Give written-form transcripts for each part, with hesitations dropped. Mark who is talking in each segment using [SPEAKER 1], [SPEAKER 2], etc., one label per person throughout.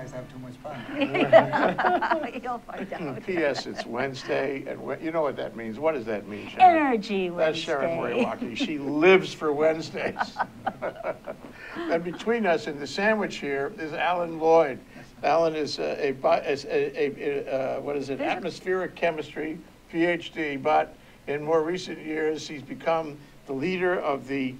[SPEAKER 1] guys have too much fun.
[SPEAKER 2] You'll find out.
[SPEAKER 3] P.S. It's Wednesday, and you know what that means. What does that mean, Sharon?
[SPEAKER 2] Energy Wednesday.
[SPEAKER 3] That's Sharon Moriwaki. She lives for Wednesdays. And between us in the sandwich here is Alan Lloyd. Alan is atmospheric chemistry PhD, but in more recent years he's become the leader of the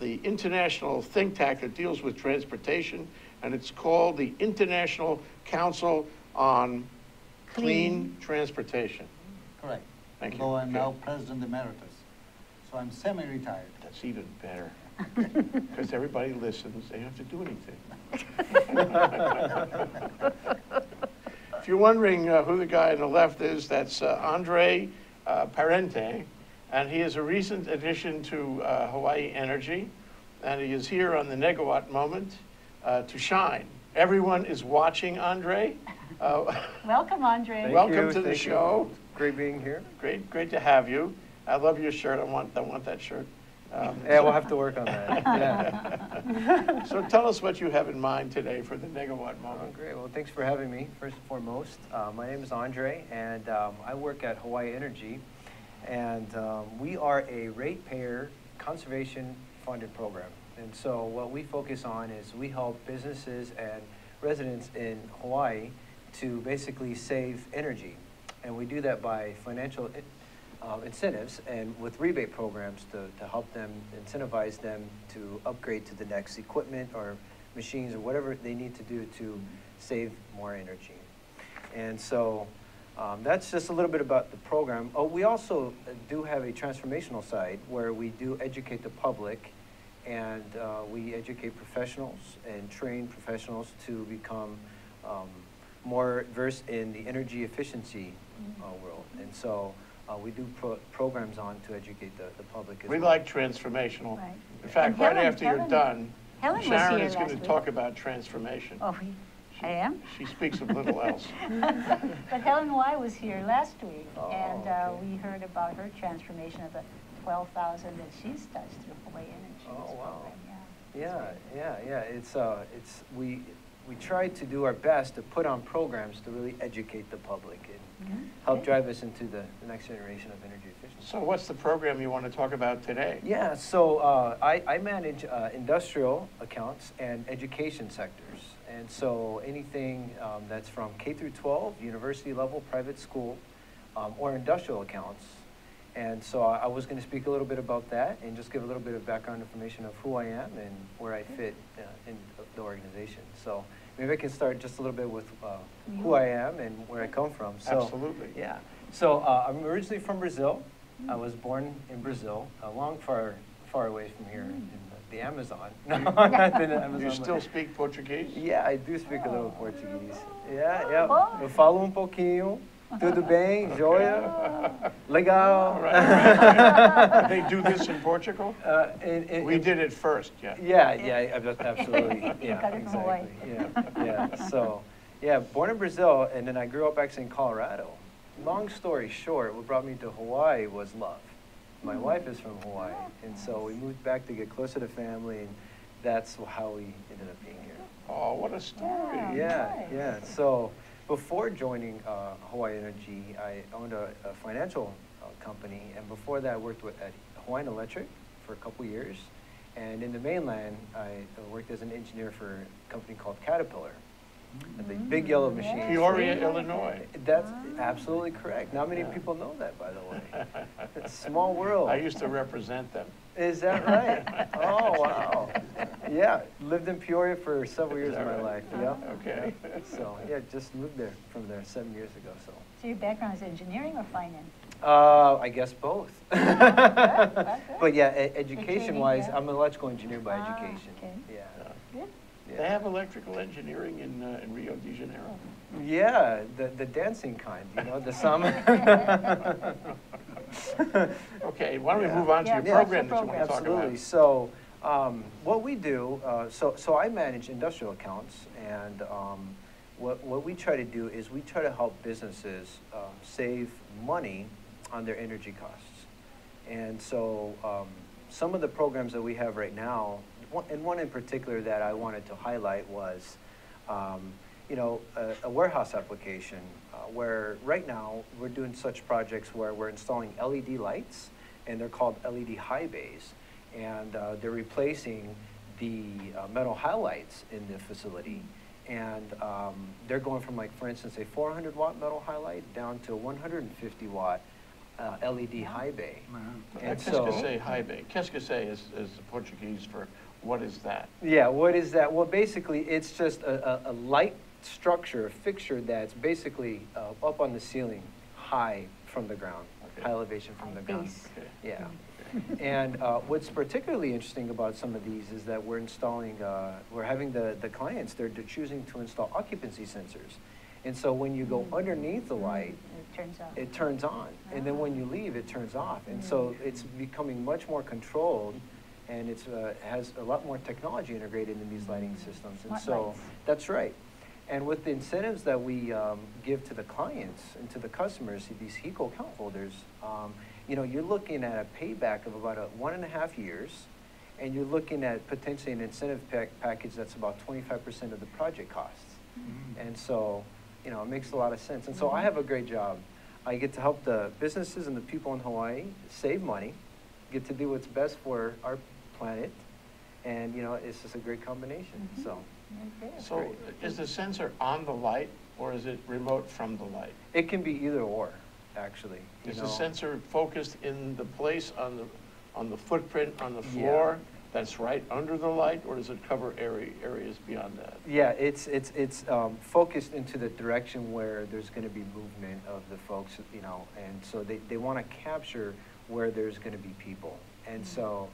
[SPEAKER 3] international think tank that deals with transportation, and it's called the International Council on Clean Transportation.
[SPEAKER 1] Correct.
[SPEAKER 3] Thank you.
[SPEAKER 1] Although I'm now President Emeritus, so I'm semi-retired.
[SPEAKER 3] That's even better, because everybody listens. They don't have to do anything. If you're wondering who the guy on the left is, that's Andre Parente, and he is a recent addition to Hawaii Energy, and he is here on the Negawatt Moment to shine. Everyone is watching Andre.
[SPEAKER 2] Welcome, Andre.
[SPEAKER 3] Welcome to the show.
[SPEAKER 4] Great being here.
[SPEAKER 3] Great to have you. I love your shirt. I want that shirt.
[SPEAKER 4] Yeah, we'll have to work on that. Yeah.
[SPEAKER 3] So tell us what you have in mind today for the Negawatt Moment.
[SPEAKER 4] Great. Well, thanks for having me, first and foremost. My name is Andre, and I work at Hawaii Energy. And we are a ratepayer conservation funded program. And so what we focus on is we help businesses and residents in Hawaii to basically save energy. And we do that by financial incentives and with rebate programs to help them, incentivize them to upgrade to the next equipment or machines or whatever they need to do to save more energy. And so that's just a little bit about the program. Oh, we also do have a transformational side where we do educate the public, and we educate professionals and train professionals to become more versed in the energy efficiency world. And so we do programs on to educate the public as well.
[SPEAKER 3] We like transformational.
[SPEAKER 2] Right.
[SPEAKER 3] In fact, right after you're done,
[SPEAKER 2] Helen
[SPEAKER 3] Sharon
[SPEAKER 2] was
[SPEAKER 3] is
[SPEAKER 2] here
[SPEAKER 3] going to
[SPEAKER 2] last
[SPEAKER 3] talk about transformation.
[SPEAKER 2] Oh, I am?
[SPEAKER 3] She speaks of little else.
[SPEAKER 2] But Helen Y. was here last week, and
[SPEAKER 4] okay.
[SPEAKER 2] we heard about her transformation of the 12,000 that she's touched through Hawaii Energy.
[SPEAKER 4] Oh, wow.
[SPEAKER 2] Program.
[SPEAKER 4] Yeah. We try to do our best to put on programs to really educate the public and help drive us into the next generation of energy efficiency.
[SPEAKER 3] So what's the program you want to talk about today?
[SPEAKER 4] Yeah, so I manage industrial accounts and education sectors. And so anything that's from K through 12, university level, private school, or industrial accounts. And so I was going to speak a little bit about that and just give a little bit of background information of who I am and where I fit in the organization. So maybe I can start just a little bit with who I am and where I come from. So,
[SPEAKER 3] Absolutely.
[SPEAKER 4] Yeah. So I'm originally from Brazil. I was born in Brazil, far away from here in the Amazon. No, not in the Amazon.
[SPEAKER 3] You still speak Portuguese?
[SPEAKER 4] Yeah, I do speak a little Portuguese. Yeah. Eu falo pouquinho. Tudo bem, joia, legal.
[SPEAKER 3] Right. They do this in Portugal? We did it first, yeah.
[SPEAKER 4] Yeah, absolutely. Yeah, exactly. Yeah. So, yeah, born in Brazil, and then I grew up actually in Colorado. Long story short, what brought me to Hawaii was love. My wife is from Hawaii, and so we moved back to get closer to family, and that's how we ended up being here.
[SPEAKER 3] Oh, what a story.
[SPEAKER 4] Yeah. So before joining Hawaii Energy, I owned a financial company, and before that I worked at Hawaiian Electric for a couple years. And in the mainland, I worked as an engineer for a company called Caterpillar. The big yellow machine.
[SPEAKER 3] Peoria, Illinois.
[SPEAKER 4] That's absolutely correct. Not many people know that, by the way. It's a small world.
[SPEAKER 3] I used to represent them.
[SPEAKER 4] Is that right? Oh, wow. Yeah, lived in Peoria for several years of my life. Yeah.
[SPEAKER 3] Okay.
[SPEAKER 4] So, yeah, just moved there from there 7 years ago.
[SPEAKER 2] So your background is engineering or finance?
[SPEAKER 4] I guess both.
[SPEAKER 2] Good.
[SPEAKER 4] But yeah, education-wise,
[SPEAKER 2] yeah.
[SPEAKER 4] I'm an electrical engineer by education.
[SPEAKER 2] Okay.
[SPEAKER 4] Yeah.
[SPEAKER 2] Good.
[SPEAKER 3] They have electrical engineering in Rio de Janeiro.
[SPEAKER 4] Yeah, the dancing kind, the summer.
[SPEAKER 3] Okay, why don't we move on to your program that you want to talk about?
[SPEAKER 4] Absolutely. So what we do, so I manage industrial accounts, and what we try to do is we try to help businesses save money on their energy costs. And so some of the programs that we have right now, and one in particular that I wanted to highlight was You know, a warehouse application where right now we're doing such projects where we're installing LED lights, and they're called LED high bays, and they're replacing the metal highlights in the facility. And they're going from, like, for instance, a 400 watt metal highlight down to 150 watt LED high bay. And
[SPEAKER 3] Qu'est-ce que c'est high bay? Qu'est-ce que c'est is Portuguese for what is that?
[SPEAKER 4] Yeah, what is that? Well, basically, it's just a light structure, a fixture that's basically up on the ceiling, high from the ground, high elevation from the ground.
[SPEAKER 3] Okay.
[SPEAKER 4] Yeah. And what's particularly interesting about some of these is that we're installing, we're having the clients, they're choosing to install occupancy sensors. And so when you go underneath the light, it turns on. And then when you leave, it turns off. And so it's becoming much more controlled, and it's has a lot more technology integrated in these lighting systems. And so that's right. And with the incentives that we give to the clients and to the customers, these HECO account holders, you know, you're looking at a payback of about 1.5 years, and you're looking at potentially an incentive package that's about 25% of the project costs. And so, you know, it makes a lot of sense. And so I have a great job. I get to help the businesses and the people in Hawaii save money, get to do what's best for our planet, and, you know, it's just a great combination.
[SPEAKER 3] So is the sensor on the light, or is it remote from the light?
[SPEAKER 4] It can be either or, actually.
[SPEAKER 3] Is the sensor focused in the place on the footprint on the floor that's right under the light, or does it cover areas beyond that?
[SPEAKER 4] Yeah, it's focused into the direction where there's going to be movement of the folks, you know, and so they want to capture where there's going to be people. And so,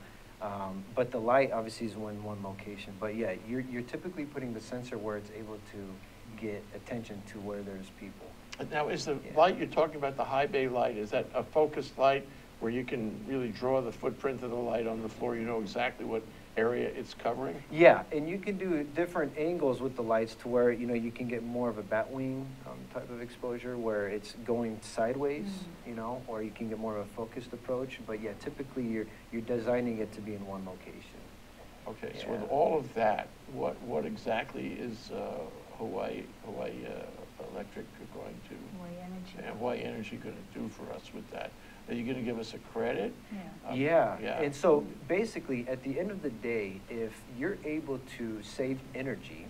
[SPEAKER 4] but the light obviously is in one location. But yeah, you're typically putting the sensor where it's able to get attention to where there's people.
[SPEAKER 3] Now, is the light you're talking about, the high bay light, is that a focused light where you can really draw the footprint of the light on the floor? You know exactly what area it's covering?
[SPEAKER 4] Yeah, and you can do different angles with the lights to where, you know, you can get more of a bat wing type of exposure where it's going sideways, you know, or you can get more of a focused approach. But yeah, typically you're designing it to be in one location.
[SPEAKER 3] Okay, so with all of that, what exactly is Hawaii Electric going to, Hawaii Energy going to do for us with that? Are you going to give us a credit?
[SPEAKER 4] Yeah, and so basically at the end of the day, if you're able to save energy,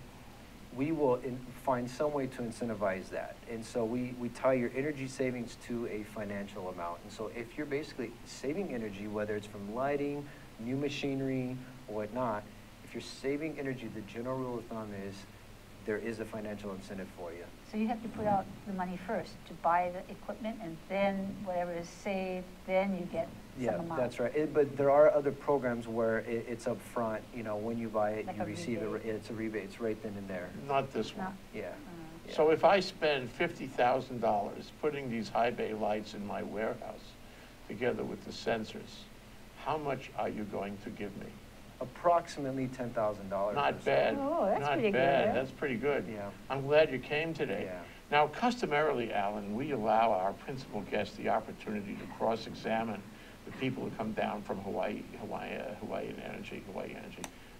[SPEAKER 4] we will find some way to incentivize that. And so we tie your energy savings to a financial amount. And so if you're basically saving energy, whether it's from lighting, new machinery, or whatnot, if you're saving energy, the general rule of thumb is there is a financial incentive for you.
[SPEAKER 2] So you have to put out the money first to buy the equipment, and then whatever is saved, then you get some amount.
[SPEAKER 4] That's right. But there are other programs where it's up front. You know, when you buy it,
[SPEAKER 2] like
[SPEAKER 4] you receive it. It's a rebate. It's right then and there.
[SPEAKER 3] Not this one.
[SPEAKER 4] Yeah.
[SPEAKER 3] So if I spend $50,000 putting these high bay lights in my warehouse together with the sensors, how much are you going to give me?
[SPEAKER 4] Approximately $10,000.
[SPEAKER 3] Not bad.
[SPEAKER 2] Oh, that's
[SPEAKER 3] Not
[SPEAKER 2] pretty
[SPEAKER 3] bad.
[SPEAKER 2] good.
[SPEAKER 3] That's pretty good.
[SPEAKER 4] Yeah.
[SPEAKER 3] I'm glad you came today.
[SPEAKER 4] Yeah.
[SPEAKER 3] Now, customarily, Alan, we allow our principal guests the opportunity to cross-examine the people who come down from Hawaii Energy.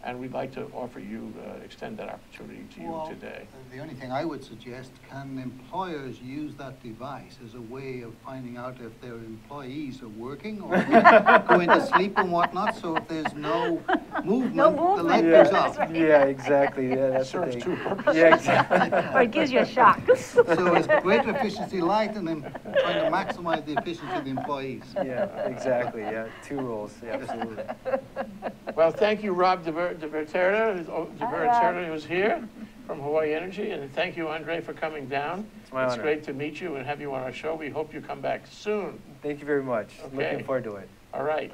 [SPEAKER 3] And we'd like to offer you, extend that opportunity to you today.
[SPEAKER 1] The only thing I would suggest, can employers use that device as a way of finding out if their employees are working or going to sleep and whatnot? So if there's no movement, the light goes off.
[SPEAKER 2] Right.
[SPEAKER 4] Yeah, exactly. Yeah, that's
[SPEAKER 3] Serves
[SPEAKER 4] the
[SPEAKER 3] two
[SPEAKER 4] thing.
[SPEAKER 3] purposes.
[SPEAKER 4] Yeah, exactly.
[SPEAKER 2] Or it gives you a shock.
[SPEAKER 1] So it's greater efficiency light and then trying to maximize the efficiency of the employees.
[SPEAKER 4] Yeah, exactly. Yeah, two rules. Yeah, absolutely.
[SPEAKER 3] Well, thank you, Rob DeVerterra, who's here from Hawaii Energy, and thank you, Andre, for coming down.
[SPEAKER 4] It's my honor.
[SPEAKER 3] It's great to meet you and have you on our show. We hope you come back soon.
[SPEAKER 4] Thank you very much.
[SPEAKER 3] Okay.
[SPEAKER 4] Looking forward to it.
[SPEAKER 3] All right.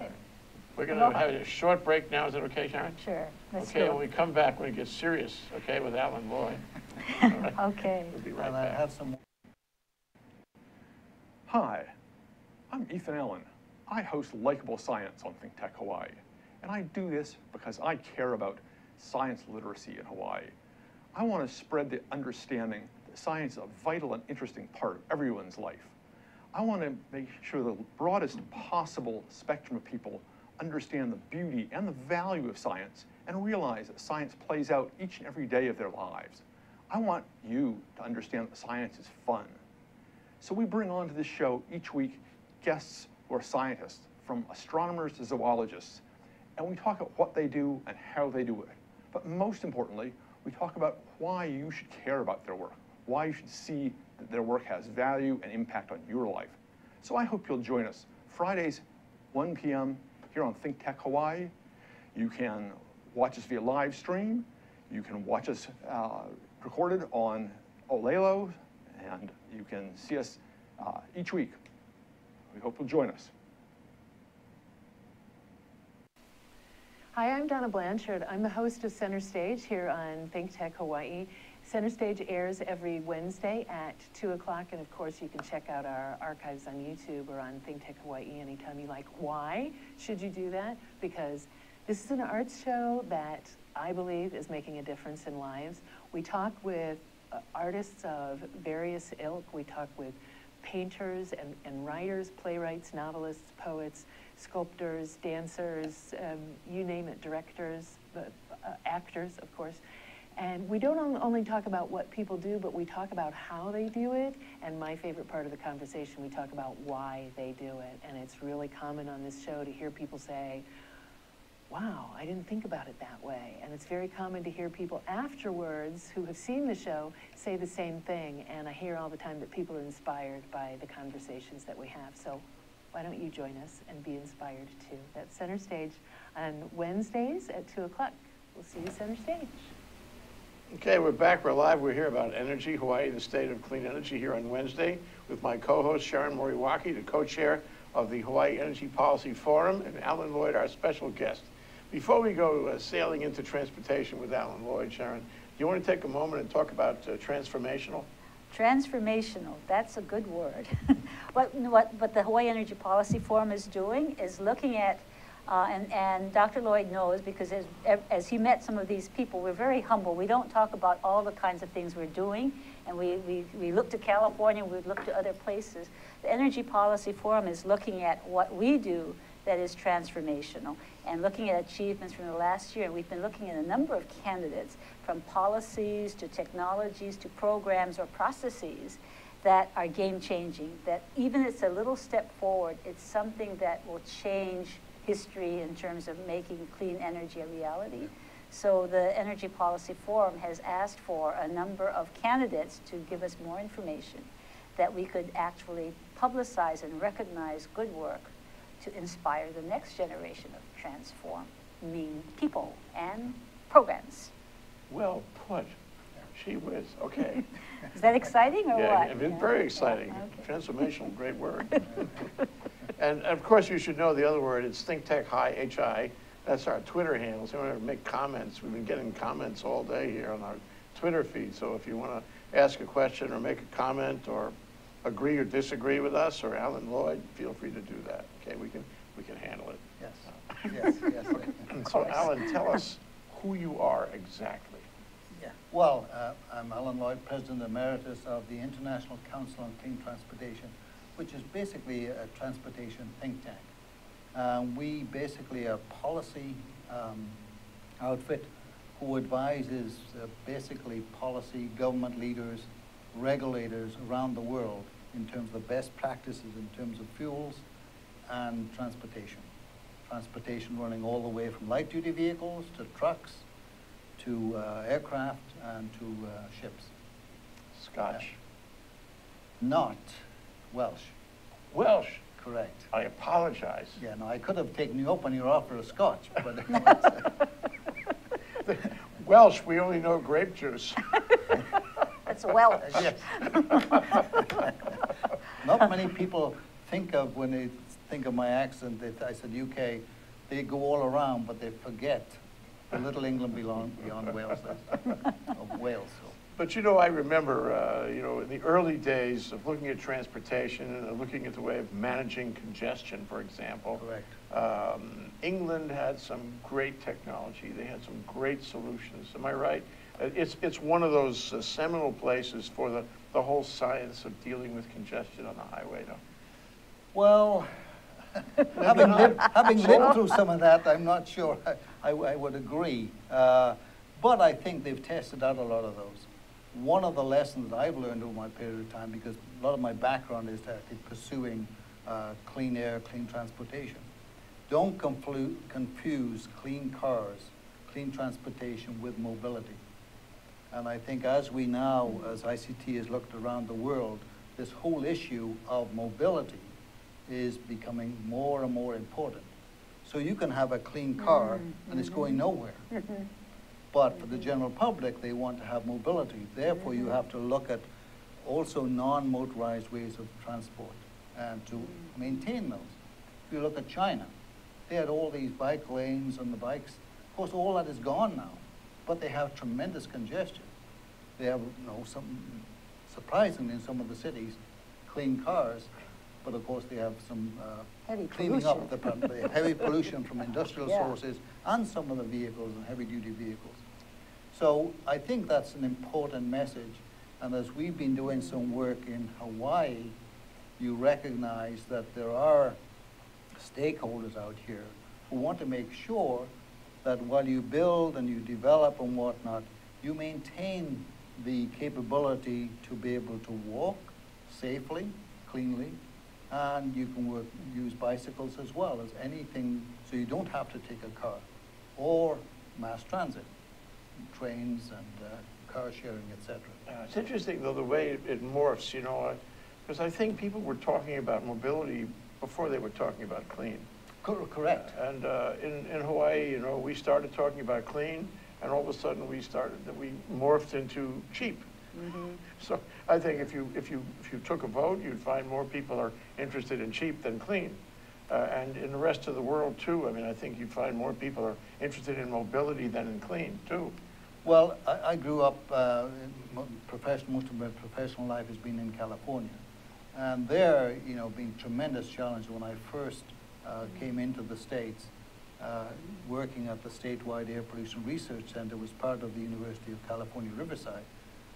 [SPEAKER 3] We're going to have a short break now. Is that okay, Sharon?
[SPEAKER 2] Sure. Let's
[SPEAKER 3] Okay,
[SPEAKER 2] go.
[SPEAKER 3] when we come back, we're going to get serious, okay, with Alan Lloyd. All right.
[SPEAKER 2] Okay.
[SPEAKER 3] We'll be right
[SPEAKER 1] And I
[SPEAKER 3] back.
[SPEAKER 1] have some.
[SPEAKER 5] Hi, I'm Ethan Allen. I host Likeable Science on ThinkTech Hawaii, and I do this because I care about science literacy in Hawaii. I want to spread the understanding that science is a vital and interesting part of everyone's life. I want to make sure the broadest possible spectrum of people understand the beauty and the value of science and realize that science plays out each and every day of their lives. I want you to understand that science is fun. So we bring on to this show each week guests who are scientists, from astronomers to zoologists, and we talk about what they do and how they do it. But most importantly, we talk about why you should care about their work, why you should see that their work has value and impact on your life. So I hope you'll join us Fridays, 1 p.m. here on ThinkTech Hawaii. You can watch us via live stream. You can watch us recorded on Olelo, and you can see us each week. We hope you'll join us.
[SPEAKER 6] Hi, I'm Donna Blanchard. I'm the host of Center Stage here on ThinkTech Hawaii. Center Stage airs every Wednesday at 2 o'clock, and of course you can check out our archives on YouTube or on ThinkTech Hawaii anytime you like. Why should you do that? Because this is an arts show that I believe is making a difference in lives. We talk with artists of various ilk. We talk with painters and writers, playwrights, novelists, poets, sculptors, dancers, you name it, directors, actors, of course. And we don't only talk about what people do, but we talk about how they do it. And my favorite part of the conversation, we talk about why they do it. And it's really common on this show to hear people say, wow, I didn't think about it that way. And it's very common to hear people afterwards who have seen the show say the same thing. And I hear all the time that people are inspired by the conversations that we have. So why don't you join us and be inspired too? That's Center Stage on Wednesdays at 2 o'clock. We'll see you Center Stage.
[SPEAKER 3] Okay, we're back. We're live. We're here about energy, Hawaii, the state of clean energy, here on Wednesday with my co-host, Sharon Moriwaki, the co-chair of the Hawaii Energy Policy Forum, and Alan Lloyd, our special guest. Before we go sailing into transportation with Alan Lloyd, Sharon, do you want to take a moment and talk about transformational?
[SPEAKER 2] Transformational, that's a good word. What the Hawaii Energy Policy Forum is doing is looking at, and Dr. Lloyd knows, because as he met some of these people, we're very humble. We don't talk about all the kinds of things we're doing, and we look to California, we look to other places. The Energy Policy Forum is looking at what we do that is transformational, and looking at achievements from the last year. And we've been looking at a number of candidates, from policies to technologies to programs or processes that are game-changing, that even if it's a little step forward, it's something that will change history in terms of making clean energy a reality. So the Energy Policy Forum has asked for a number of candidates to give us more information that we could actually publicize and recognize good work to inspire the next generation of transforming people and programs.
[SPEAKER 3] Well put. Gee whiz. Okay.
[SPEAKER 2] Is that exciting or
[SPEAKER 3] yeah,
[SPEAKER 2] what?
[SPEAKER 3] It's very exciting.
[SPEAKER 2] Okay.
[SPEAKER 3] Transformational, great word. And of course, you should know the other word. It's ThinkTech Hi. That's our Twitter handle. So you want to make comments. We've been getting comments all day here on our Twitter feed. So if you want to ask a question or make a comment or agree or disagree with us or Alan Lloyd, feel free to do that. Okay, we can handle it.
[SPEAKER 1] Yes, yes.
[SPEAKER 3] So Alan, tell us who you are exactly.
[SPEAKER 1] Yeah. Well, I'm Alan Lloyd, President Emeritus of the International Council on Clean Transportation, which is basically a transportation think tank. We basically are a policy outfit who advises basically policy, government leaders, regulators around the world in terms of best practices in terms of fuels and transportation. Transportation running all the way from light-duty vehicles to trucks to aircraft and to ships.
[SPEAKER 3] Scotch.
[SPEAKER 1] Not Welsh.
[SPEAKER 3] Welsh.
[SPEAKER 1] Correct.
[SPEAKER 3] I apologize.
[SPEAKER 1] Yeah, no, I could have taken you up on your offer of Scotch, but
[SPEAKER 3] Welsh, we only know grape juice.
[SPEAKER 2] That's Welsh.
[SPEAKER 1] yes. Not many people think of, when they think of my accent, I said UK, they go all around, but they forget the little England beyond Wales, of Wales. So.
[SPEAKER 3] But you know, I remember, you know, in the early days of looking at transportation and looking at the way of managing congestion, for example.
[SPEAKER 1] Correct.
[SPEAKER 3] England had some great technology. They had some great solutions. Am I right? It's one of those seminal places for the whole science of dealing with congestion on the highway, no?
[SPEAKER 1] Well, having lived through some of that, I'm not sure I would agree. But I think they've tested out a lot of those. one of the lessons that I've learned over my period of time, because a lot of my background is actually pursuing clean air, clean transportation. Don't confuse clean cars, clean transportation with mobility. And I think as we now, as ICT has looked around the world, this whole issue of mobility is becoming more and more important. So you can have a clean car and it's going nowhere. But for the general public, they want to have mobility. Therefore, you have to look at also non-motorized ways of transport and to maintain those. If you look at China, they had all these bike lanes on the bikes. Of course, all that is gone now, but they have tremendous congestion. They have, surprisingly, in some of the cities, clean cars, but of course they have some
[SPEAKER 2] Heavy
[SPEAKER 1] cleaning
[SPEAKER 2] pollution.
[SPEAKER 1] up the heavy pollution from industrial
[SPEAKER 2] Yeah.
[SPEAKER 1] sources and some of the vehicles and heavy-duty vehicles. So I think that's an important message. And as we've been doing some work in Hawaii, you recognize that there are stakeholders out here who want to make sure that while you build and you develop and whatnot, you maintain the capability to be able to walk safely, cleanly, and you can use bicycles as well as anything, so you don't have to take a car, or mass transit, trains and car sharing, etc.
[SPEAKER 3] It's interesting, though, the way it morphs, because I think people were talking about mobility before they were talking about clean.
[SPEAKER 1] Correct.
[SPEAKER 3] And in Hawaii, we started talking about clean, and all of a sudden we morphed into cheap. So I think if you took a vote, you'd find more people are interested in cheap than clean. And in the rest of the world, too, I think you'd find more people are interested in mobility than in clean, too.
[SPEAKER 1] Well, I grew up, most of my professional life has been in California. And there, been tremendous challenge when I first came into the States, working at the statewide Air Pollution Research Center, was part of the University of California, Riverside,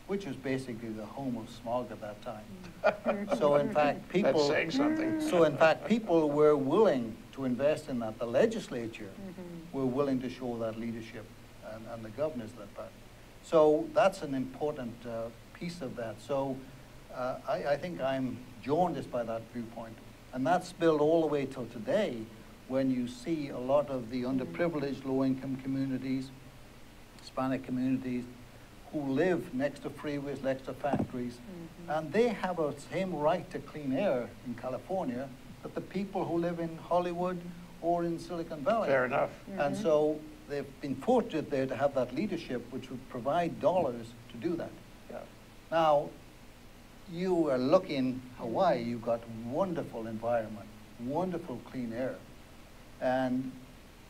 [SPEAKER 1] which was basically the home of smog at that time. So in fact, people...
[SPEAKER 3] That's saying something.
[SPEAKER 1] So in fact, people were willing to invest in that. The legislature were willing to show that leadership, and the governors that part. So that's an important piece of that. So I think I'm jaundiced by that viewpoint. And that's spilled all the way till today, when you see a lot of the underprivileged, low-income communities, Hispanic communities, who live next to freeways, next to factories, and they have the same right to clean air in California that the people who live in Hollywood or in Silicon Valley.
[SPEAKER 3] Fair enough.
[SPEAKER 1] And so they've been fortunate there to have that leadership which would provide dollars to do that.
[SPEAKER 3] Yeah.
[SPEAKER 1] Now, you are lucky in Hawaii, you've got wonderful environment, wonderful clean air. And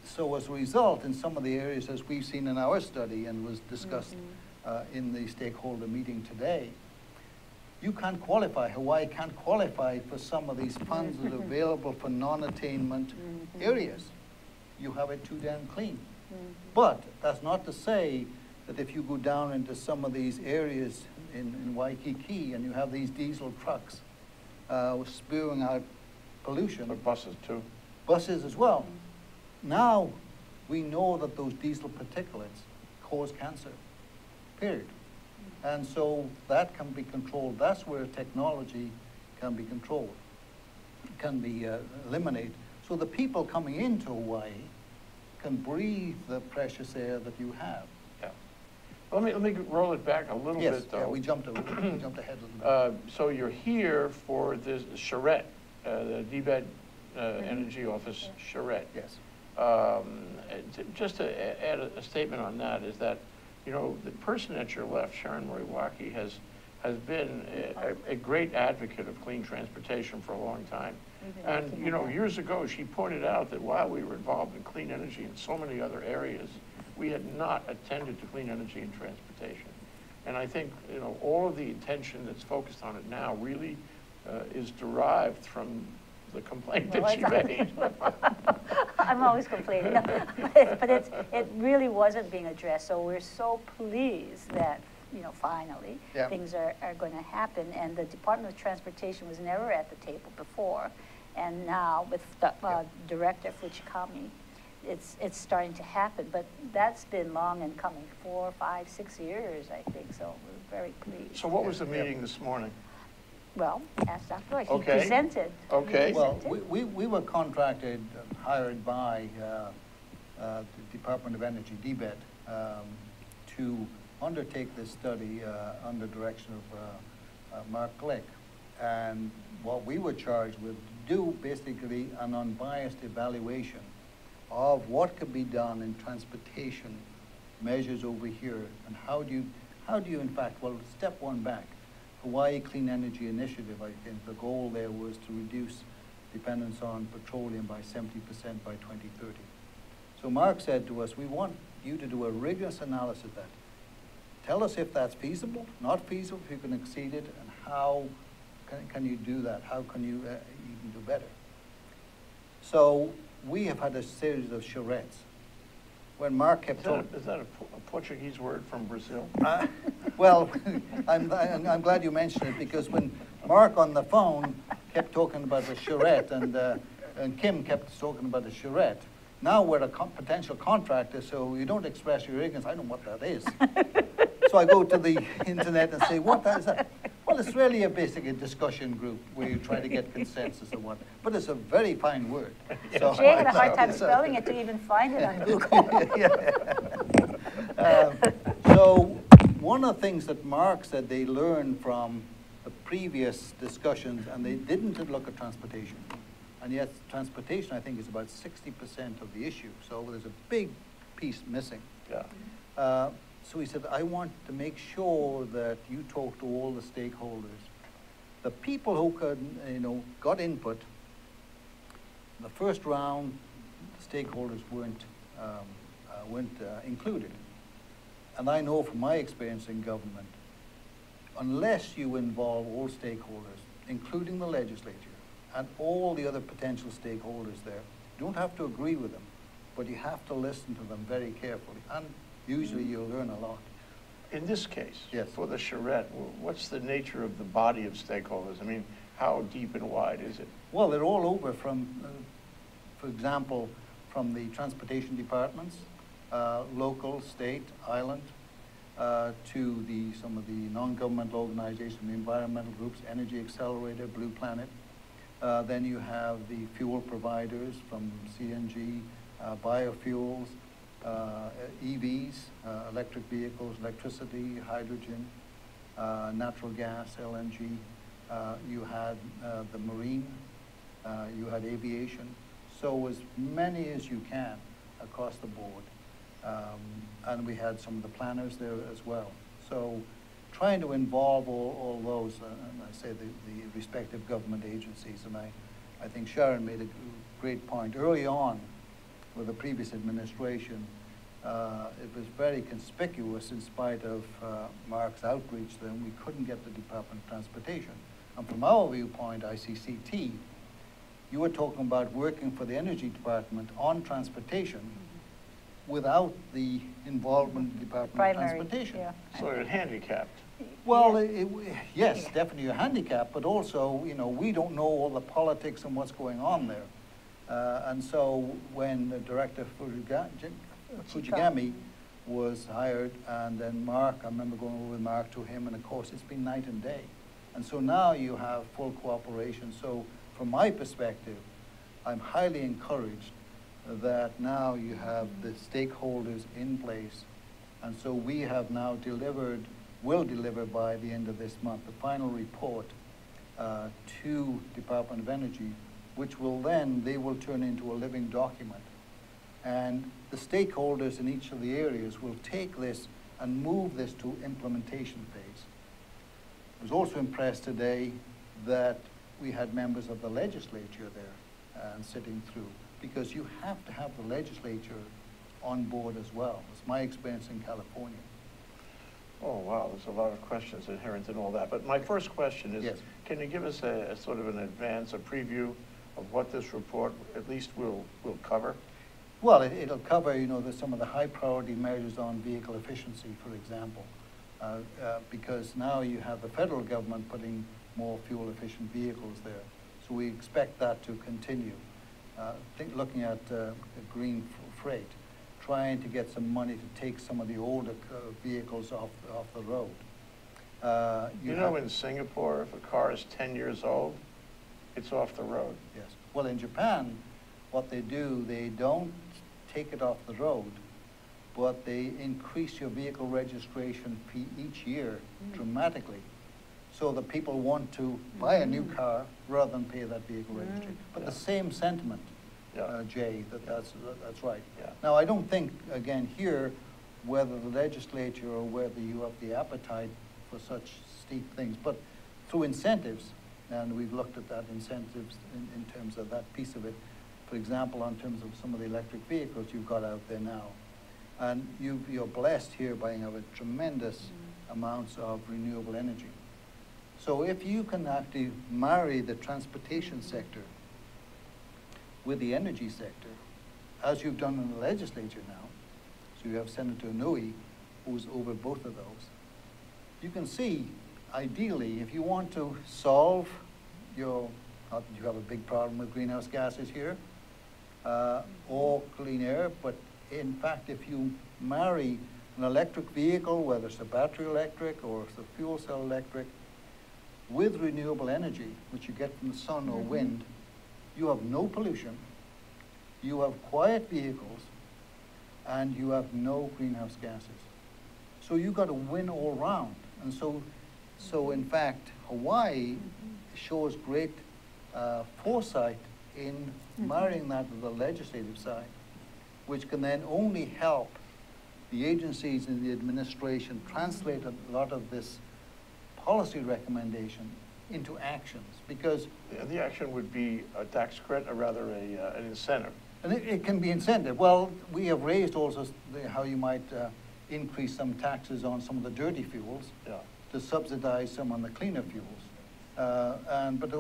[SPEAKER 1] so as a result, in some of the areas, as we've seen in our study and was discussed in the stakeholder meeting today, you can't qualify, Hawaii can't qualify for some of these funds that are available for non-attainment areas. You have it too damn clean. But that's not to say that if you go down into some of these areas in Waikiki and you have these diesel trucks spewing out pollution.
[SPEAKER 3] But buses, too.
[SPEAKER 1] Buses as well. Now we know that those diesel particulates cause cancer, period. And so that can be controlled. That's where technology can be controlled, can be eliminated. So the people coming into Hawaii can breathe the precious air that you have.
[SPEAKER 3] Yeah. Let me roll it back a little bit, though.
[SPEAKER 1] Yeah, we jumped ahead a little bit.
[SPEAKER 3] So you're here for this charrette, the DBED Energy Office charrette.
[SPEAKER 1] Yes.
[SPEAKER 3] Just to add a statement on that is that, the person at your left, Sharon Moriwaki, has been a great advocate of clean transportation for a long time. And, years ago, she pointed out that while we were involved in clean energy in so many other areas, we had not attended to clean energy and transportation. And I think, all of the attention that's focused on it now really is derived from the complaint that she made.
[SPEAKER 2] I'm always complaining, but it really wasn't being addressed. So we're so pleased that finally things are going to happen. And the Department of Transportation was never at the table before, and now with the Director Fujikami, it's starting to happen. But that's been long in coming, 4, 5, 6 years, I think. So we're very pleased.
[SPEAKER 3] So what was the meeting this morning?
[SPEAKER 2] Well, ask Dr. Lloyd.
[SPEAKER 3] Okay.
[SPEAKER 2] He presented.
[SPEAKER 3] Okay.
[SPEAKER 2] He
[SPEAKER 1] Well,
[SPEAKER 2] presented.
[SPEAKER 1] we were contracted, hired by the Department of Energy, DBET, to undertake this study under direction of Mark Glick. And what we were charged with, do basically an unbiased evaluation of what could be done in transportation measures over here, and how do you in fact, well, step one back. Hawaii Clean Energy Initiative, I think the goal there was to reduce dependence on petroleum by 70% by 2030. So Mark said to us, we want you to do a rigorous analysis of that. Tell us if that's feasible, not feasible, if you can exceed it, and how can you do that? How can you even do better? So we have had a series of charrettes. When Mark kept talking...
[SPEAKER 3] Is that a Portuguese word from Brazil?
[SPEAKER 1] Well, I'm glad you mentioned it, because when Mark on the phone kept talking about the charrette, and Kim kept talking about the charrette, now we're a potential contractor, so you don't express your ignorance. I don't know what that is. So I go to the internet and say, what is that? Well, it's really basically a discussion group where you try to get consensus on what, but it's a very fine word. So,
[SPEAKER 2] Jay had a hard time spelling it to even find it on Google.
[SPEAKER 1] So one of the things that Mark said they learned from the previous discussions, and they didn't look at transportation. And yet transportation, I think, is about 60% of the issue. So there's a big piece missing.
[SPEAKER 3] Yeah.
[SPEAKER 1] So he said, I want to make sure that you talk to all the stakeholders. The people who could, got input, the first round, the stakeholders weren't included. And I know from my experience in government, unless you involve all stakeholders, including the legislature, and all the other potential stakeholders there, you don't have to agree with them, but you have to listen to them very carefully. And usually you'll learn a lot.
[SPEAKER 3] In this case,
[SPEAKER 1] yes,
[SPEAKER 3] for the charrette, what's the nature of the body of stakeholders? I mean, how deep and wide is it?
[SPEAKER 1] Well, they're all over from, for example, from the transportation departments, local, state, island, to some of the non-governmental organizations, the environmental groups, Energy Accelerator, Blue Planet. Then you have the fuel providers from CNG, biofuels, EVs, electric vehicles, electricity, hydrogen, natural gas, LNG. You had the marine, you had aviation. So as many as you can across the board. And we had some of the planners there as well. So trying to involve all those, and I say the respective government agencies, and I think Sharon made a great point. Early on, with the previous administration, it was very conspicuous in spite of Mark's outreach then we couldn't get the Department of Transportation. And from our viewpoint, ICCT, you were talking about working for the Energy Department on transportation without the involvement of the Department of Transportation.
[SPEAKER 2] Yeah.
[SPEAKER 3] So you're handicapped.
[SPEAKER 1] Well, yes, definitely you're handicapped, but also, we don't know all the politics and what's going on there. And so when Director Fujigami was hired, and then Mark, I remember going over with Mark to him, and of course it's been night and day. And so now you have full cooperation. So from my perspective, I'm highly encouraged that now you have the stakeholders in place. And so we have now will deliver by the end of this month, the final report to Department of Energy, which they will turn into a living document. And the stakeholders in each of the areas will take this and move this to implementation phase. I was also impressed today that we had members of the legislature there and sitting through, because you have to have the legislature on board as well. It's my experience in California.
[SPEAKER 3] Oh, wow, there's a lot of questions inherent in all that. But my first question is,
[SPEAKER 1] yes,
[SPEAKER 3] can you give us a sort of an advance, a preview of what this report at least will cover?
[SPEAKER 1] Well, it'll cover, some of the high priority measures on vehicle efficiency, for example, because now you have the federal government putting more fuel efficient vehicles there. So we expect that to continue. Looking at green freight, trying to get some money to take some of the older vehicles off the road.
[SPEAKER 3] You know, in Singapore, if a car is 10 years old, it's off the road.
[SPEAKER 1] Yes. Well, in Japan, what they do, they don't take it off the road, but they increase your vehicle registration fee each year dramatically, so that people want to buy a new car rather than pay that vehicle registration. But the same sentiment, Jay, that's right.
[SPEAKER 3] Yeah.
[SPEAKER 1] Now, I don't think, again, here, whether the legislature or whether you have the appetite for such steep things, but through incentives, and we've looked at that incentives in terms of that piece of it. For example, in terms of some of the electric vehicles you've got out there now. And you're blessed here by having tremendous amounts of renewable energy. So if you can actually marry the transportation sector with the energy sector, as you've done in the legislature now, so you have Senator Inouye, who's over both of those, you can see, ideally, if you want to solve your, not that you have a big problem with greenhouse gases here, or clean air, but in fact, if you marry an electric vehicle, whether it's a battery electric or it's a fuel cell electric, with renewable energy, which you get from the sun or wind, you have no pollution, you have quiet vehicles, and you have no greenhouse gases. So you've got a win all round. And so in fact, Hawaii shows great foresight in marrying that with the legislative side, which can then only help the agencies in the administration translate a lot of this policy recommendation into actions, because
[SPEAKER 3] the action would be a tax credit, or rather an incentive.
[SPEAKER 1] And it can be incentive. Well, we have raised also how you might increase some taxes on some of the dirty fuels to subsidize some on the cleaner fuels. But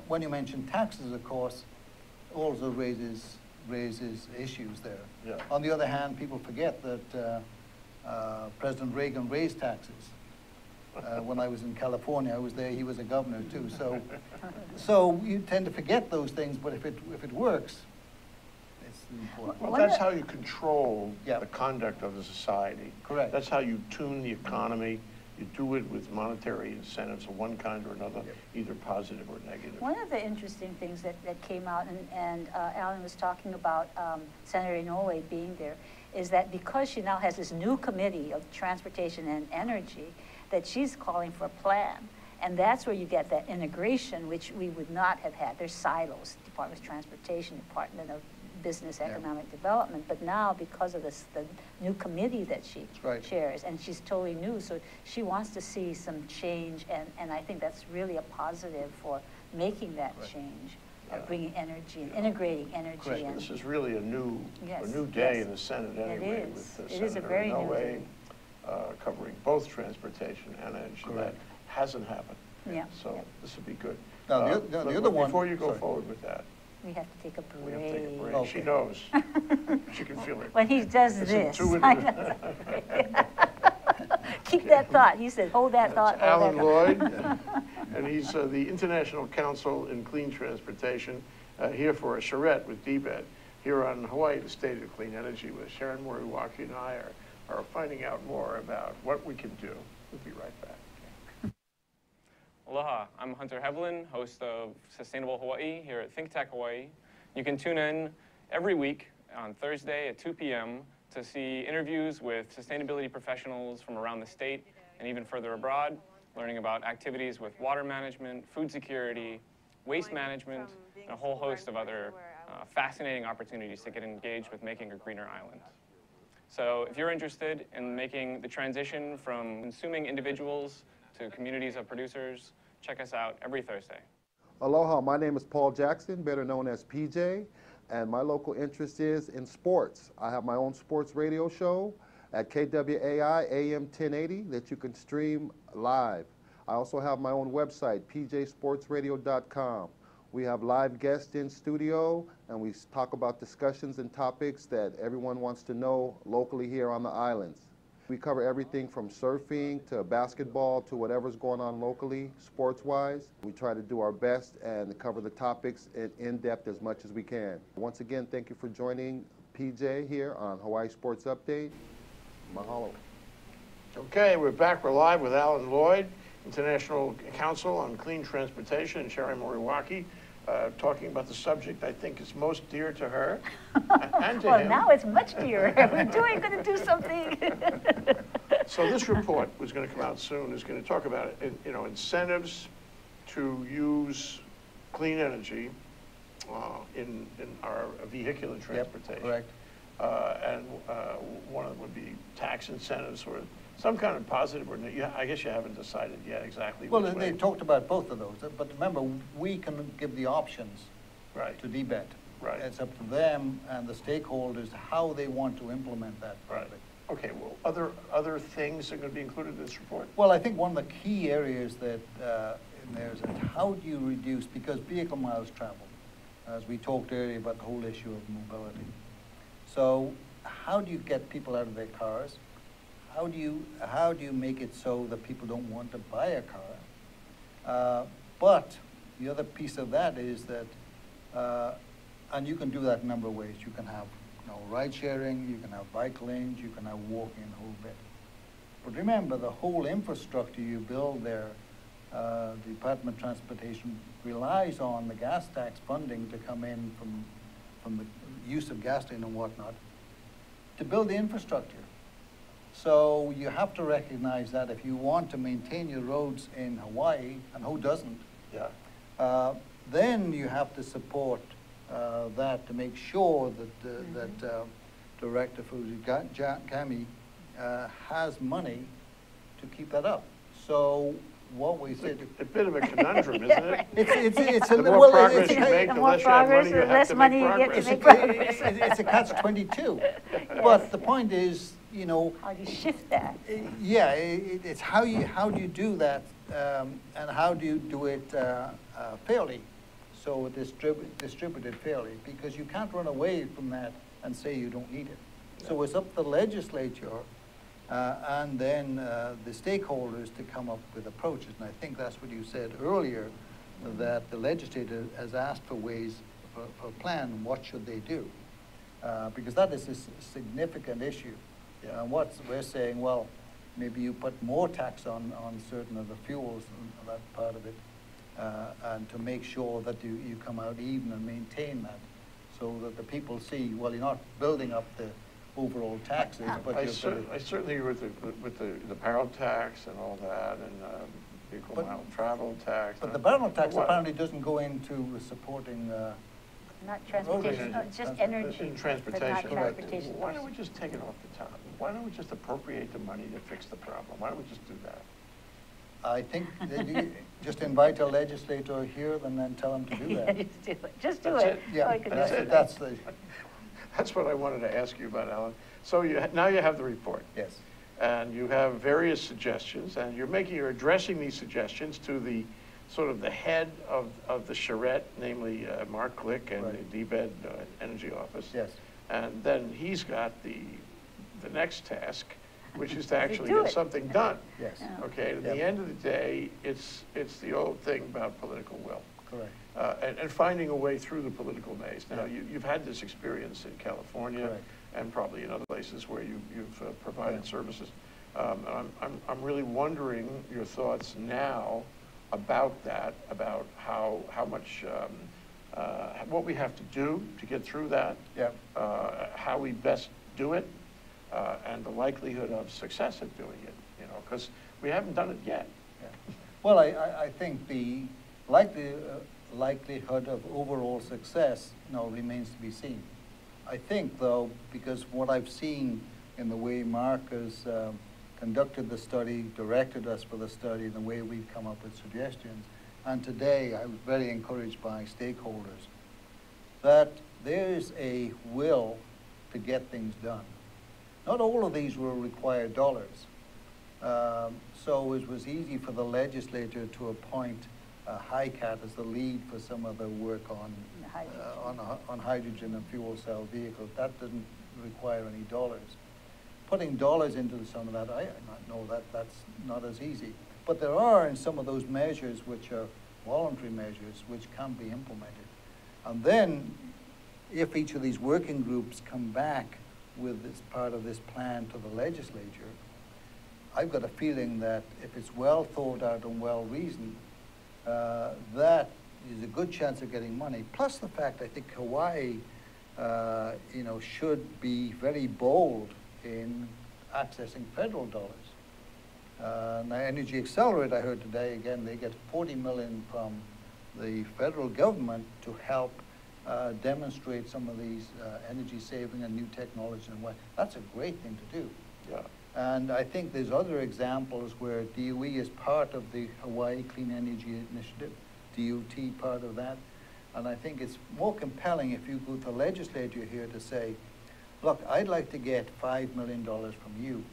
[SPEAKER 1] when you mention taxes, of course, also raises issues there.
[SPEAKER 3] Yeah.
[SPEAKER 1] On the other hand, people forget that President Reagan raised taxes. When I was in California, I was there, he was a governor too. So you tend to forget those things, but if it works, it's important.
[SPEAKER 3] Well, that's how you control the conduct of the society.
[SPEAKER 1] Correct.
[SPEAKER 3] That's how you tune the economy. You do it with monetary incentives of one kind or another, either positive or negative.
[SPEAKER 2] One of the interesting things that came out, and Alan was talking about Senator Inouye being there, is that because she now has this new committee of transportation and energy, that she's calling for a plan. And that's where you get that integration, which we would not have had. There's silos, Department of Transportation, Department of Business Economic Development, but now because of this, the new committee that she chairs, and she's totally new, so she wants to see some change, and I think that's really a positive for making that change, bringing energy and integrating energy. And
[SPEAKER 3] this is really a new day in the Senate anyway, with
[SPEAKER 2] it is a very new day.
[SPEAKER 3] Covering both transportation and energy. That hasn't happened. So this would be good.
[SPEAKER 1] Now, the other one.
[SPEAKER 3] Before you go forward with that,
[SPEAKER 2] we have to take a break.
[SPEAKER 3] we have to take a break. Okay. She knows. She can feel it.
[SPEAKER 2] When he does this. Keep that thought. He said, hold that thought.
[SPEAKER 3] Alan Lloyd, and he's the International Council in Clean Transportation, here for a charrette with DBED, here on Hawaii, the State of Clean Energy, with Sharon Moriwaki and I are finding out more about what we can do. We'll be right back.
[SPEAKER 7] Aloha, I'm Hunter Hevlin, host of Sustainable Hawaii here at ThinkTech Hawaii. You can tune in every week on Thursday at 2 p.m. to see interviews with sustainability professionals from around the state and even further abroad, learning about activities with water management, food security, waste management, and a whole host of other fascinating opportunities to get engaged with making a greener island. So if you're interested in making the transition from consuming individuals to communities of producers, check us out every Thursday.
[SPEAKER 8] Aloha, my name is Paul Jackson, better known as PJ, and my local interest is in sports. I have my own sports radio show at KWAI AM 1080 that you can stream live. I also have my own website, pjsportsradio.com. We have live guests in studio, and we talk about discussions and topics that everyone wants to know locally here on the islands. We cover everything from surfing to basketball to whatever's going on locally, sports-wise. We try to do our best and cover the topics in depth as much as we can. Once again, thank you for joining PJ here on Hawaii Sports Update. Mahalo.
[SPEAKER 3] Okay, we're back. We're live with Alan Lloyd, International Council on Clean Transportation, and Sharon Moriwaki, talking about the subject I think is most dear to her and to
[SPEAKER 2] Well,
[SPEAKER 3] him.
[SPEAKER 2] now it's much dearer. We're going to do something.
[SPEAKER 3] So this report was going to come out soon, is going to talk about incentives to use clean energy in our vehicular transportation.
[SPEAKER 1] Correct.
[SPEAKER 3] And one of them would be tax incentives or some kind of positive, or I guess you haven't decided yet exactly.
[SPEAKER 1] Well,
[SPEAKER 3] which way.
[SPEAKER 1] they talked about both of those, but remember, we can give the options
[SPEAKER 3] Right.
[SPEAKER 1] to DBET.
[SPEAKER 3] Right.
[SPEAKER 1] It's up to them and the stakeholders how they want to implement that project.
[SPEAKER 3] Okay, well, other things are going to be included in this report?
[SPEAKER 1] Well, I think one of the key areas that in there is that how do you reduce, because vehicle miles traveled, as we talked earlier about the whole issue of mobility. So how do you get people out of their cars? How do you make it so that people don't want to buy a car? But the other piece of that is that, and you can do that a number of ways. You can have ride sharing, you can have bike lanes, you can have walking and the whole bit. But remember, the whole infrastructure you build there, the Department of Transportation relies on the gas tax funding to come in from the use of gasoline and whatnot to build the infrastructure. So you have to recognize that if you want to maintain your roads in Hawaii, and who doesn't,
[SPEAKER 3] Yeah.
[SPEAKER 1] then you have to support that to make sure that that Director Fujikami has money to keep that up. So what we said,
[SPEAKER 3] A bit of a conundrum, isn't it?
[SPEAKER 1] it's a
[SPEAKER 3] The more
[SPEAKER 1] well,
[SPEAKER 3] progress
[SPEAKER 1] it's
[SPEAKER 3] you
[SPEAKER 1] a-
[SPEAKER 3] make,
[SPEAKER 2] The
[SPEAKER 3] the
[SPEAKER 2] more
[SPEAKER 3] less you have
[SPEAKER 2] progress,
[SPEAKER 3] money, you
[SPEAKER 2] the
[SPEAKER 3] have
[SPEAKER 2] less
[SPEAKER 3] to
[SPEAKER 2] money
[SPEAKER 3] make
[SPEAKER 2] you get to
[SPEAKER 3] progress.
[SPEAKER 2] make
[SPEAKER 1] it's a catch-22. But the point is,
[SPEAKER 2] How do you shift that?
[SPEAKER 1] yeah, it's how do you do that, and how do you do it fairly, so distributed fairly, because you can't run away from that and say you don't need it. So it's up to the legislature and then the stakeholders to come up with approaches. And I think that's what you said earlier, that the legislature has asked for ways for a plan. What should they do? Because that is a significant issue. And we're saying, well, maybe you put more tax on certain of the fuels and that part of it, and to make sure that you come out even and maintain that, so that the people see, well, you're not building up the overall taxes, but
[SPEAKER 3] I
[SPEAKER 1] you're
[SPEAKER 3] certainly agree with the barrel tax and all that, and vehicle
[SPEAKER 1] But-
[SPEAKER 3] mile travel tax.
[SPEAKER 1] But the barrel tax
[SPEAKER 3] What?
[SPEAKER 1] apparently doesn't go into supporting,
[SPEAKER 2] Not transportation, no, just energy.
[SPEAKER 3] In
[SPEAKER 2] But
[SPEAKER 3] transportation.
[SPEAKER 2] not transportation.
[SPEAKER 3] Why don't we just take it off the top? Why don't we just appropriate the money to fix the problem? Why don't we just do that?
[SPEAKER 1] I think that you just invite a legislator here and then tell them to do that.
[SPEAKER 2] Just do it. Just do
[SPEAKER 3] That's
[SPEAKER 2] it.
[SPEAKER 3] it.
[SPEAKER 1] Yeah,
[SPEAKER 2] Oh, goodness.
[SPEAKER 1] that's the,
[SPEAKER 3] That's what I wanted to ask you about, Alan. So now you have the report.
[SPEAKER 1] yes.
[SPEAKER 3] And you have various suggestions, and you're addressing these suggestions to the sort of the head of the charrette, namely Mark Click and
[SPEAKER 1] Right.
[SPEAKER 3] the DBED Energy Office.
[SPEAKER 1] Yes.
[SPEAKER 3] And then he's got the next task, which is to actually
[SPEAKER 2] do
[SPEAKER 3] get
[SPEAKER 2] it.
[SPEAKER 3] something done.
[SPEAKER 1] Yes,
[SPEAKER 2] Yeah.
[SPEAKER 3] Okay, at
[SPEAKER 1] Yep.
[SPEAKER 3] the end of the day, it's the old thing about political will.
[SPEAKER 1] correct.
[SPEAKER 3] And finding a way through the political maze. Now,
[SPEAKER 1] Yeah.
[SPEAKER 3] you've had this experience in California
[SPEAKER 1] Correct.
[SPEAKER 3] and probably in other places where you've provided
[SPEAKER 1] Yeah.
[SPEAKER 3] services. I'm really wondering your thoughts now about that, about how much, what we have to do to get through that,
[SPEAKER 1] Yeah.
[SPEAKER 3] how we best do it, and the likelihood of success at doing it, because we haven't done it yet.
[SPEAKER 1] Yeah. Well, I think the likelihood of overall success, remains to be seen. I think, though, because what I've seen in the way Mark has conducted the study, directed us for the study, and the way we've come up with suggestions, and today I was very encouraged by stakeholders, that there's a will to get things done. Not all of these will require dollars. So it was easy for the legislature to appoint HICAT as the lead for some of the work on hydrogen and fuel cell vehicles. That doesn't require any dollars. Putting dollars into some of that, I know that's not as easy. But there are in some of those measures which are voluntary measures which can be implemented. And then if each of these working groups come back with this part of this plan to the legislature, I've got a feeling that if it's well thought out and well reasoned, that is a good chance of getting money. Plus the fact I think Hawaii, you know, should be very bold in accessing federal dollars. Now Energy Accelerate, I heard today, again, they get $40 million from the federal government to help demonstrate some of these energy saving and new technology and what. That's a great thing to do.
[SPEAKER 3] Yeah.
[SPEAKER 1] And I think there's other examples where DOE is part of the Hawaii Clean Energy Initiative, DOT part of that. And I think it's more compelling if you go to the legislature here to say, look, I'd like to get $5 million from you,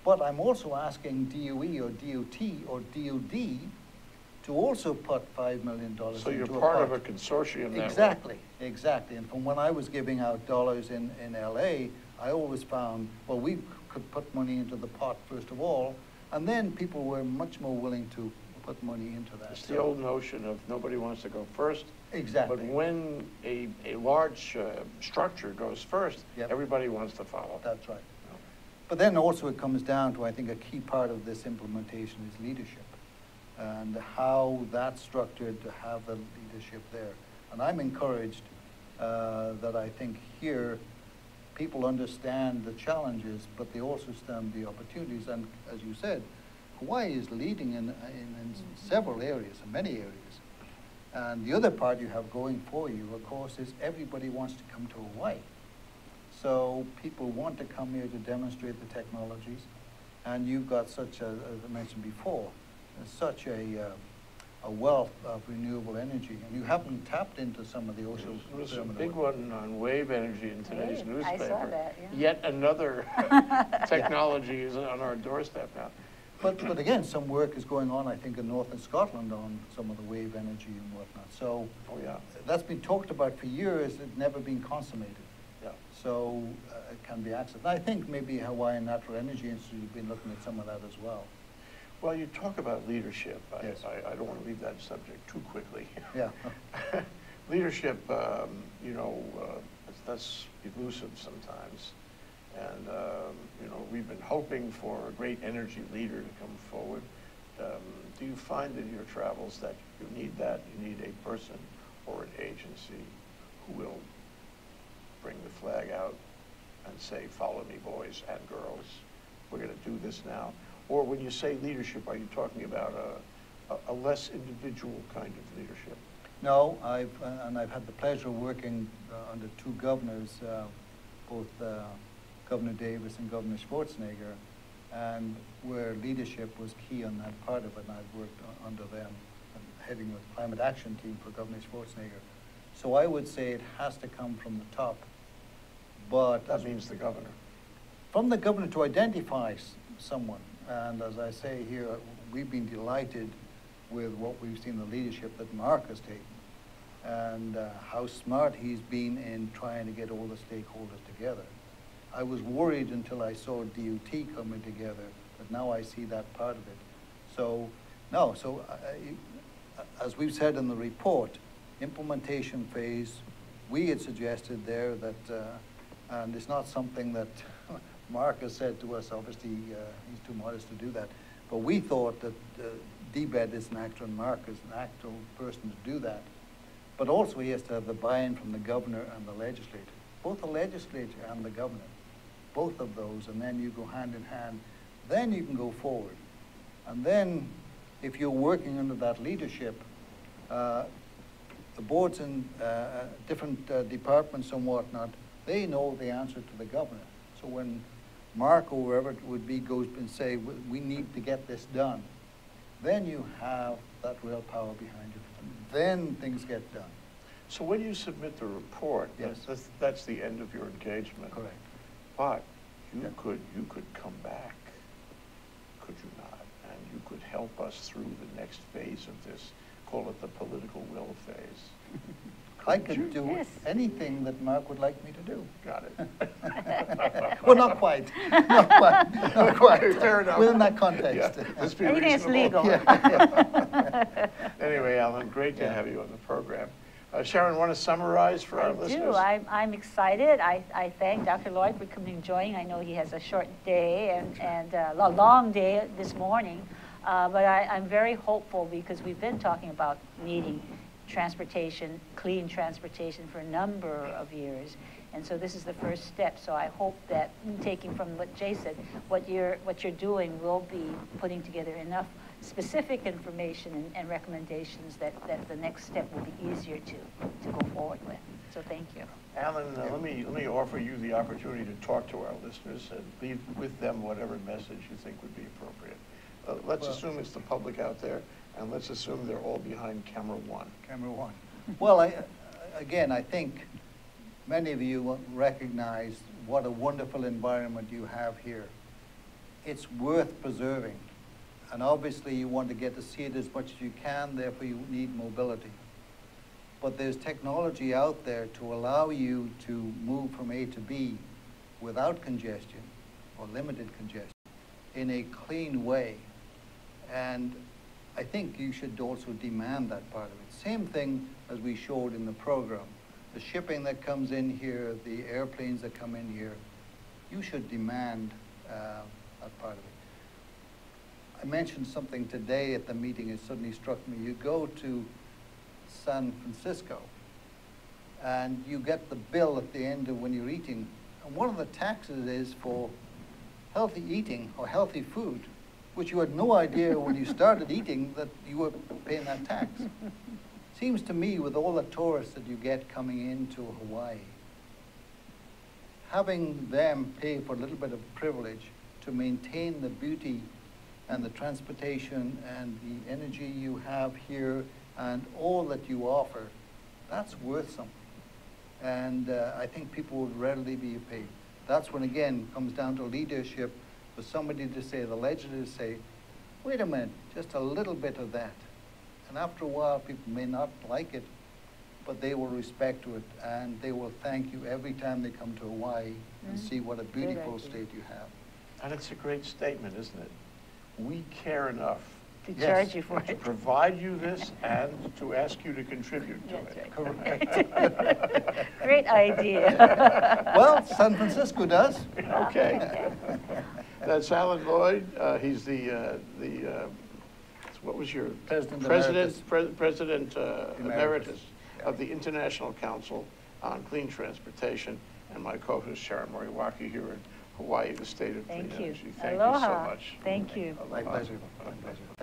[SPEAKER 1] but I'm also asking DOE or DOT or DOD to also put $5 million
[SPEAKER 3] So you're
[SPEAKER 1] into
[SPEAKER 3] part
[SPEAKER 1] pot.
[SPEAKER 3] of a consortium that way.
[SPEAKER 1] Exactly, exactly. And from when I was giving out dollars in LA, I always found, well, we could put money into the pot first of all, and then people were much more willing to put money into that.
[SPEAKER 3] It's the old notion of nobody wants to go first.
[SPEAKER 1] Exactly.
[SPEAKER 3] But when a large structure goes first,
[SPEAKER 1] Yep.
[SPEAKER 3] everybody wants to follow.
[SPEAKER 1] That's right. But then also it comes down to, I think, a key part of this implementation is leadership and how that's structured to have the leadership there. And I'm encouraged that I think here people understand the challenges, but they also understand the opportunities. And as you said, Hawaii is leading in several areas, in many areas. And the other part you have going for you, of course, is everybody wants to come to Hawaii. So people want to come here to demonstrate the technologies. And you've got such, as I mentioned before, such a wealth of renewable energy. And you haven't tapped into some of the ocean.
[SPEAKER 3] There's a big one on wave energy in today's
[SPEAKER 2] Wave,
[SPEAKER 3] newspaper.
[SPEAKER 2] I saw that, yeah.
[SPEAKER 3] Yet another technology is on our doorstep now.
[SPEAKER 1] But again, some work is going on, I think, in northern Scotland on some of the wave energy and whatnot. So
[SPEAKER 3] Oh, yeah.
[SPEAKER 1] that's been talked about for years. It's never been consummated.
[SPEAKER 3] Yeah.
[SPEAKER 1] So it can be accessed. And I think maybe Hawaiian Natural Energy Institute has been looking at some of that as well.
[SPEAKER 3] Well, you talk about leadership.
[SPEAKER 1] Yes.
[SPEAKER 3] I don't want to leave that subject too quickly.
[SPEAKER 1] Yeah.
[SPEAKER 3] Leadership, you know, that's elusive sometimes. And, you know, we've been hoping for a great energy leader to come forward. Do you find in your travels that you need that? You need a person or an agency who will bring the flag out and say, follow me, boys and girls. We're going to do this now. Or when you say leadership, are you talking about a less individual kind of leadership?
[SPEAKER 1] No, I've had the pleasure of working under two governors, both Governor Davis and Governor Schwarzenegger, and where leadership was key on that part of it, and I've worked under them, heading the climate action team for Governor Schwarzenegger. So I would say it has to come from the top, but
[SPEAKER 3] That means the governor.
[SPEAKER 1] from the governor to identify someone. And as I say here, we've been delighted with what we've seen, the leadership that Mark has taken, and how smart he's been in trying to get all the stakeholders together. I was worried until I saw DOT coming together, but now I see that part of it. So, no, so as we've said in the report, implementation phase, we had suggested there that, and it's not something that Mark has said to us, obviously he's too modest to do that, but we thought that DBED is an actor and Mark is an actual person to do that. But also he has to have the buy-in from the governor and the legislature, both the legislature and the governor, both of those, and then you go hand in hand. Then you can go forward. And then if you're working under that leadership, the boards in different departments and whatnot, they know the answer to the governor. So when Mark or whoever it would be goes and say, we need to get this done, then you have that real power behind you. Then things get done.
[SPEAKER 3] So when you submit the report,
[SPEAKER 1] Yes.
[SPEAKER 3] that's the end of your engagement.
[SPEAKER 1] Correct.
[SPEAKER 3] But you
[SPEAKER 1] Yeah.
[SPEAKER 3] could come back, could you not? And you could help us through the next phase of this, call it the political will phase.
[SPEAKER 1] I could
[SPEAKER 3] you?
[SPEAKER 1] do
[SPEAKER 2] Yes.
[SPEAKER 1] anything that Mark would like me to do.
[SPEAKER 3] Got it.
[SPEAKER 1] Well, not quite. Not quite. Not quite.
[SPEAKER 3] Fair enough.
[SPEAKER 1] Within that context.
[SPEAKER 3] Yeah, let's be
[SPEAKER 2] Anything that's
[SPEAKER 3] reasonable.
[SPEAKER 2] legal.
[SPEAKER 3] Anyway, Alan, great to have you on the program. Sharon, want to summarize for our listeners?
[SPEAKER 2] I'm excited. I thank Dr. Lloyd for coming and joining. I know he has a short day and a long day this morning, but I'm very hopeful because we've been talking about needing transportation, clean transportation for a number of years. And so this is the first step. So I hope that, taking from what Jay said, what you're doing will be putting together enough specific information and recommendations that the next step will be easier to go forward with. So thank you.
[SPEAKER 3] Alan, let me offer you the opportunity to talk to our listeners and leave with them whatever message you think would be appropriate. Let's assume it's the public out there, and let's assume they're all behind camera one.
[SPEAKER 1] Camera one. Well, I think many of you recognize what a wonderful environment you have here. It's worth preserving. And obviously you want to get to see it as much as you can, therefore you need mobility. But there's technology out there to allow you to move from A to B without congestion or limited congestion in a clean way. And I think you should also demand that part of it. Same thing as we showed in the program. The shipping that comes in here, the airplanes that come in here, you should demand that part of it. I mentioned something today at the meeting, it suddenly struck me. You go to San Francisco and you get the bill at the end of when you're eating, and one of the taxes is for healthy eating or healthy food, which you had no idea when you started eating that you were paying that tax. Seems to me, with all the tourists that you get coming into Hawaii, having them pay for a little bit of privilege to maintain the beauty and the transportation and the energy you have here and all that you offer, that's worth something. And I think people would readily be paid. That's when, again, comes down to leadership, for somebody to say, the legislators say, wait a minute, just a little bit of that. And after a while, people may not like it, but they will respect to it, and they will thank you every time they come to Hawaii and see what a beautiful state you have.
[SPEAKER 3] And it's a great statement, isn't it? We care enough
[SPEAKER 2] to charge you for
[SPEAKER 3] to
[SPEAKER 2] it.
[SPEAKER 3] provide you this and to ask you to contribute to it.
[SPEAKER 2] Correct. Great idea.
[SPEAKER 1] Well, San Francisco does.
[SPEAKER 3] Okay. That's Alan Lloyd. He's the what was your
[SPEAKER 1] President
[SPEAKER 3] Emeritus of the International Council on Clean Transportation, and my co-host Sharon Moriwaki here in Hawaii, the state of clean energy. Thank you so much.
[SPEAKER 2] Thank you.
[SPEAKER 1] My pleasure. My pleasure.